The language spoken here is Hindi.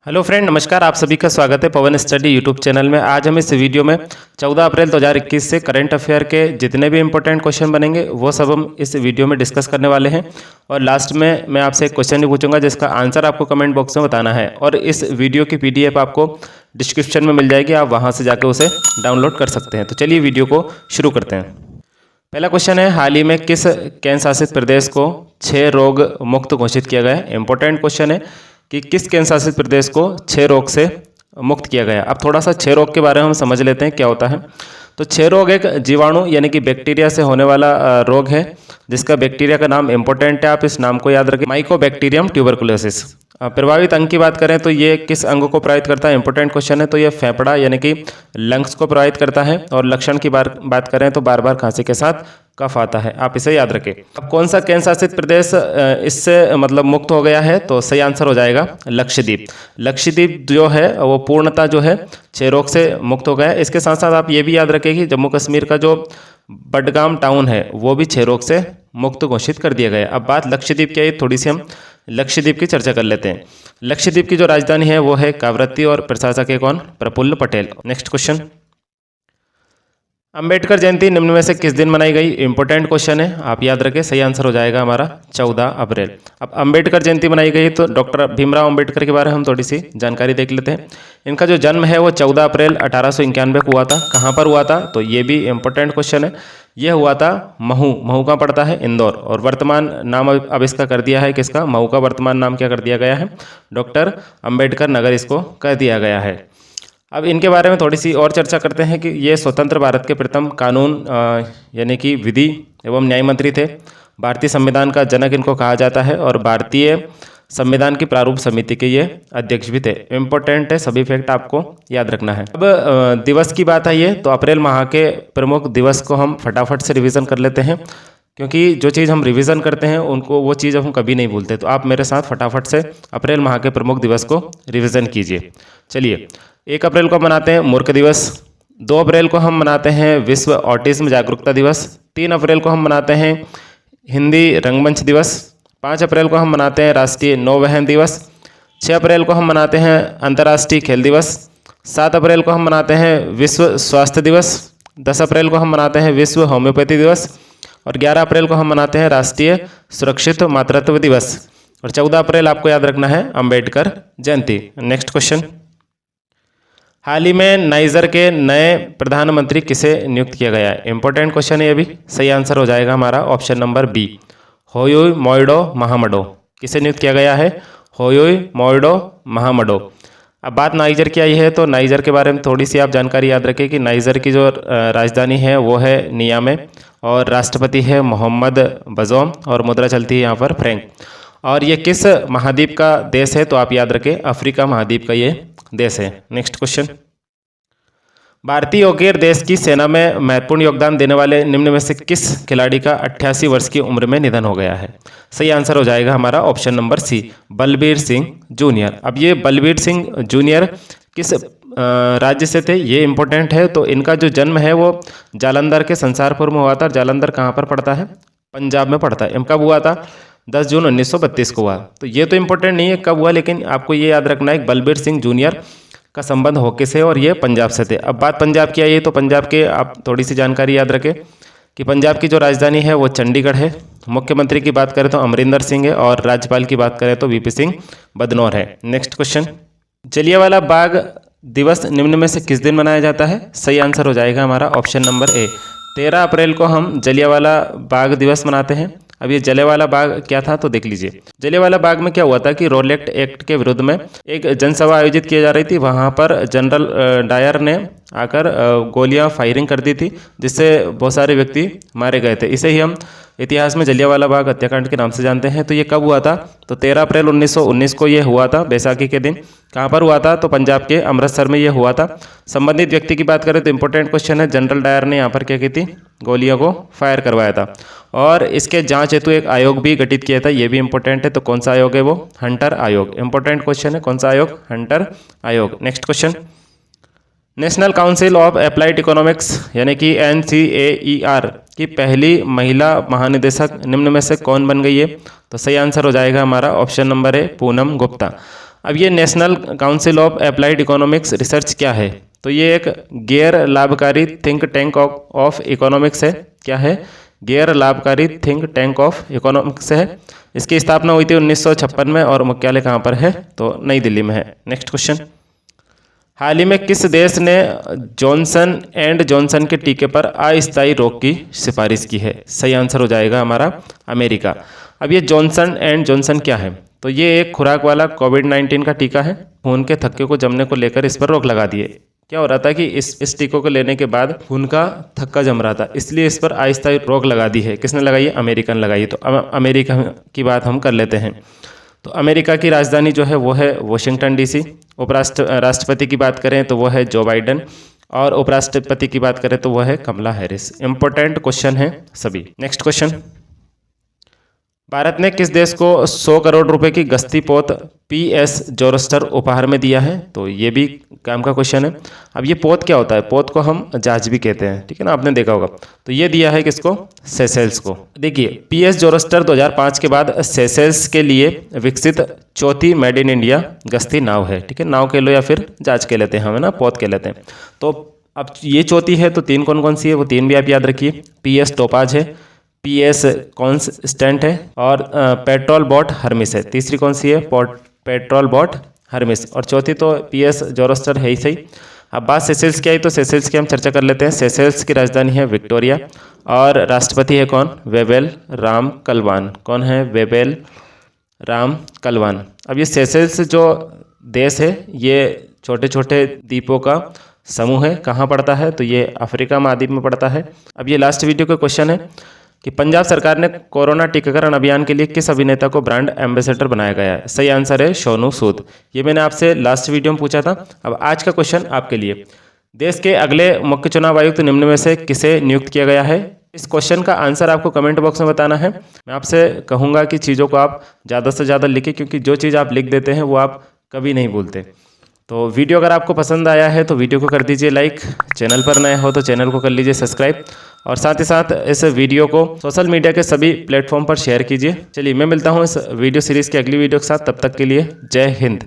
हेलो फ्रेंड, नमस्कार। आप सभी का स्वागत है पवन स्टडी यूट्यूब चैनल में। आज हम इस वीडियो में 14 अप्रैल 2021 से करंट अफेयर के जितने भी इंपॉर्टेंट क्वेश्चन बनेंगे वो सब हम इस वीडियो में डिस्कस करने वाले हैं। और लास्ट में मैं आपसे एक क्वेश्चन भी पूछूंगा जिसका आंसर आपको कमेंट बॉक्स में बताना है। और इस वीडियो की PDF आपको डिस्क्रिप्शन में मिल जाएगी, आप वहाँ से जाकर उसे डाउनलोड कर सकते हैं। तो चलिए वीडियो को शुरू करते हैं। पहला क्वेश्चन है, हाल ही में किस केंद्र शासित प्रदेश को क्षय रोग मुक्त घोषित किया गया है। इंपॉर्टेंट क्वेश्चन है कि किस केंद्र शासित प्रदेश को क्षय रोग से मुक्त किया गया। अब थोड़ा सा क्षय रोग के बारे में हम समझ लेते हैं क्या होता है। तो क्षय रोग एक जीवाणु यानी कि बैक्टीरिया से होने वाला रोग है जिसका बैक्टीरिया का नाम इंपॉर्टेंट है, आप इस नाम को याद रखें, माइकोबैक्टीरियम ट्यूबरकुलोसिस। प्रभावित अंग की बात करें तो ये किस अंग को प्रभावित करता है। इंपॉर्टेंट क्वेश्चन है। तो ये फेफड़ा यानी कि लंग्स को प्रभावित करता है। और लक्षण की बात करें तो बार बार खांसी के साथ कफ आता है, आप इसे याद रखें। अब कौन सा केंद्र शासित प्रदेश इससे मतलब मुक्त हो गया है, तो सही आंसर हो जाएगा लक्षद्वीप। लक्षद्वीप जो है वो पूर्णतः जो है क्षय रोग से मुक्त हो गया है। इसके साथ साथ आप ये भी याद रखें कि जम्मू कश्मीर का जो बडगाम टाउन है वो भी क्षय रोग से मुक्त घोषित कर दिया गया है। अब बात लक्षद्वीप की है, थोड़ी सी हम लक्षद्वीप की चर्चा कर लेते हैं। लक्षद्वीप की जो राजधानी है वो है कावरत्ती और प्रशासक है कौन, प्रफुल्ल पटेल। नेक्स्ट क्वेश्चन, अंबेडकर जयंती निम्न में से किस दिन मनाई गई। इंपॉर्टेंट क्वेश्चन है, आप याद रखें, सही आंसर हो जाएगा हमारा 14 अप्रैल। अब अंबेडकर जयंती मनाई गई तो डॉक्टर भीमराव अंबेडकर के बारे में हम थोड़ी सी जानकारी देख लेते हैं। इनका जो जन्म है वो 14 अप्रैल 1891 को हुआ था। कहाँ पर हुआ था, तो ये भी इंपॉर्टेंट क्वेश्चन है। यह हुआ था महू। महू कहाँ पड़ता है, इंदौर। और वर्तमान नाम अब इसका कर दिया है किसका, महू का वर्तमान नाम क्या कर दिया गया है, डॉक्टर अंबेडकर नगर इसको कह दिया गया है। अब इनके बारे में थोड़ी सी और चर्चा करते हैं कि ये स्वतंत्र भारत के प्रथम कानून यानी कि विधि एवं न्याय मंत्री थे। भारतीय संविधान का जनक इनको कहा जाता है और भारतीय संविधान की प्रारूप समिति के ये अध्यक्ष भी थे। इम्पोर्टेंट है, सभी फैक्ट आपको याद रखना है। अब दिवस की बात आई है तो अप्रैल माह के प्रमुख दिवस को हम फटाफट से रिवीजन कर लेते हैं, क्योंकि जो चीज़ हम रिवीजन करते हैं उनको वो चीज़ हम कभी नहीं भूलते। तो आप मेरे साथ फटाफट से अप्रैल माह के प्रमुख दिवस को रिवीजन कीजिए। चलिए, 1 अप्रैल को मनाते हैं मूर्ख दिवस। 2 अप्रैल को हम मनाते हैं विश्व ऑटिज्म जागरूकता दिवस। 3 अप्रैल को हम मनाते हैं हिंदी रंगमंच दिवस। 5 अप्रैल को हम मनाते हैं राष्ट्रीय नौवहन दिवस। 6 अप्रैल को हम मनाते हैं अंतर्राष्ट्रीय खेल दिवस। 7 अप्रैल को हम मनाते हैं विश्व स्वास्थ्य दिवस। 10 अप्रैल को हम मनाते हैं विश्व होम्योपैथी दिवस। और 11 अप्रैल को हम मनाते हैं राष्ट्रीय सुरक्षित मातृत्व दिवस। और 14 अप्रैल आपको याद रखना है अंबेडकर जयंती। नेक्स्ट क्वेश्चन, हाल ही में नाइजर के नए प्रधानमंत्री किसे नियुक्त किया गया है। इंपॉर्टेंट क्वेश्चन है ये भी। सही आंसर हो जाएगा हमारा ऑप्शन नंबर बी, होयोई मोइडो महामडो। किसे नियुक्त किया गया है, होयोई मोइडो महामडो। अब बात नाइजर की आई है तो नाइजर के बारे में थोड़ी सी आप जानकारी याद रखें कि नाइजर की जो राजधानी है वो है नियामे और राष्ट्रपति है मोहम्मद बजौम और मुद्रा चलती है यहाँ पर फ्रैंक। और ये किस महाद्वीप का देश है, तो आप याद रखें अफ्रीका महाद्वीप का ये देश है। नेक्स्ट क्वेश्चन, भारतीय हॉकी देश की सेना में महत्वपूर्ण योगदान देने वाले निम्न में से किस खिलाड़ी का 88 वर्ष की उम्र में निधन हो गया है। सही आंसर हो जाएगा हमारा option number C, Balbir Singh junior. अब ये बलबीर सिंह जूनियर किस राज्य से थे, ये इंपॉर्टेंट है। तो इनका जो जन्म है वो जालंधर के संसारपुर में हुआ था। जालंधर कहाँ पर पड़ता है, पंजाब में पड़ता है। कब हुआ था, 10 जून 1932 को हुआ। तो ये तो इंपॉर्टेंट नहीं है कब हुआ, लेकिन आपको ये याद रखना है बलबीर सिंह जूनियर का संबंध हॉकी से और ये पंजाब से थे। अब बात पंजाब की आई है तो पंजाब के आप थोड़ी सी जानकारी याद रखें कि पंजाब की जो राजधानी है वो चंडीगढ़ है। मुख्यमंत्री की बात करें तो अमरिंदर सिंह है और राज्यपाल की बात करें तो VP सिंह बदनौर है। नेक्स्ट क्वेश्चन, जलियांवाला बाग दिवस निम्न में से किस दिन मनाया जाता है। सही आंसर हो जाएगा हमारा ऑप्शन नंबर ए, 13 अप्रैल को हम जलियांवाला बाग दिवस मनाते हैं। अब ये जलियांवाला बाग क्या था तो देख लीजिए। जलियांवाला बाग में क्या हुआ था कि रोलेट एक्ट के विरुद्ध में एक जनसभा आयोजित की जा रही थी। वहाँ पर जनरल डायर ने आकर गोलियां फायरिंग कर दी थी जिससे बहुत सारे व्यक्ति मारे गए थे। इसे ही हम इतिहास में जलियांवाला बाग हत्याकांड के नाम से जानते हैं। तो ये कब हुआ था, तो 13 अप्रैल 1919 को ये हुआ था, बैसाखी के दिन। कहाँ पर हुआ था, तो पंजाब के अमृतसर में ये हुआ था। संबंधित व्यक्ति की बात करें तो इंपॉर्टेंट क्वेश्चन है, जनरल डायर ने यहाँ पर क्या की थी, गोलियों को फायर करवाया था। और इसके जांच हेतु एक आयोग भी गठित किया था, ये भी इंपॉर्टेंट है। तो कौन सा आयोग है वो, हंटर आयोग। इंपॉर्टेंट क्वेश्चन है, कौन सा आयोग, हंटर आयोग। Next question, national council of applied economics यानी कि NCAER की पहली महिला महानिदेशक निम्न में से कौन बन गई है। तो सही आंसर हो जाएगा हमारा option number A, Poonam Gupta. अब ये national council of applied economics research क्या है? तो ये एक गैर लाभकारी थिंक टैंक ऑफ इकोनॉमिक्स है। क्या है? गैर लाभकारी थिंक टैंक ऑफ इकोनॉमिक्स है। इसकी स्थापना हुई थी 1956 में और मुख्यालय कहाँ पर है? तो नई दिल्ली में है। नेक्स्ट क्वेश्चन, हाल ही में किस देश ने जॉनसन एंड जॉनसन के टीके पर अस्थायी रोक की सिफारिश की है? सही आंसर हो जाएगा हमारा अमेरिका। अब ये जॉनसन एंड जॉनसन क्या है? तो ये एक खुराक वाला कोविड-19 का टीका है। खून के थक्के को जमने को लेकर इस पर रोक लगा दिए। क्या हो रहा था कि इस टीकों को लेने के बाद खून का थक्का जम रहा था, इसलिए इस पर अस्थायी रोक लगा दी है। किसने लगाई है? अमेरिकन लगाई। तो अब अमेरिका की बात हम कर लेते हैं। तो अमेरिका की राजधानी जो है वो है वॉशिंगटन डीसी। राष्ट्रपति की बात करें तो वो है जो बाइडन, और उपराष्ट्रपति की बात करें तो वो है कमला हैरिस। इंपॉर्टेंट क्वेश्चन है सभी। नेक्स्ट क्वेश्चन, भारत ने किस देश को 100 करोड़ रुपए की गश्ती पोत PS जोरस्टर उपहार में दिया है? तो ये भी काम का क्वेश्चन है। अब ये पोत क्या होता है? पोत को हम जहाज भी कहते हैं, ठीक है ना, आपने देखा होगा। तो ये दिया है किसको? सेशेल्स को। देखिए PS जोरस्टर 2005 के बाद सेशेल्स के लिए विकसित चौथी मेड इन इंडिया गश्ती नाव है, ठीक है। नाव कह लो या फिर जहाज कह लेते हैं हम, है ना, पोत कह लेते हैं। तो अब ये चौथी है, तो तीन कौन कौन सी है? वो तीन भी आप याद रखिए। PS टोपाज है, PS कॉन्स्टेंट है, और पेट्रोल बोट हर्मिस है। तीसरी कौन सी है? Petrol boat Hermès. और चौथी तो PS जोरस्टर है ही सही। अब बात सेशेल्स की आई तो सेशेल्स की हम चर्चा कर लेते हैं। सेशेल्स की राजधानी है विक्टोरिया, और राष्ट्रपति है कौन? वेबेल राम कलवान। कौन है? वेबेल राम कलवान। अब ये सेशेल्स जो देश है ये छोटे छोटे द्वीपों का समूह है। कहाँ पड़ता है? तो ये अफ्रीका महाद्वीप में पड़ता है। अब ये लास्ट वीडियो का क्वेश्चन है कि पंजाब सरकार ने कोरोना टीकाकरण अभियान के लिए किस अभिनेता को ब्रांड एम्बेसडर बनाया गया है? सही आंसर है सोनू सूद। ये मैंने आपसे लास्ट वीडियो में पूछा था। अब आज का क्वेश्चन आपके लिए, देश के अगले मुख्य चुनाव आयुक्त निम्न में से किसे नियुक्त किया गया है? इस क्वेश्चन का आंसर आपको कमेंट बॉक्स में बताना है। मैं आपसे कहूँगा कि चीज़ों को आप ज़्यादा से ज़्यादा लिखें, क्योंकि जो चीज़ आप लिख देते हैं वो आप कभी नहीं भूलते। तो वीडियो अगर आपको पसंद आया है तो वीडियो को कर दीजिए लाइक, चैनल पर नए हो तो चैनल को कर लीजिए सब्सक्राइब, और साथ ही साथ इस वीडियो को सोशल मीडिया के सभी प्लेटफॉर्म पर शेयर कीजिए। चलिए मैं मिलता हूँ इस वीडियो सीरीज़ की अगली वीडियो के साथ। तब तक के लिए जय हिंद।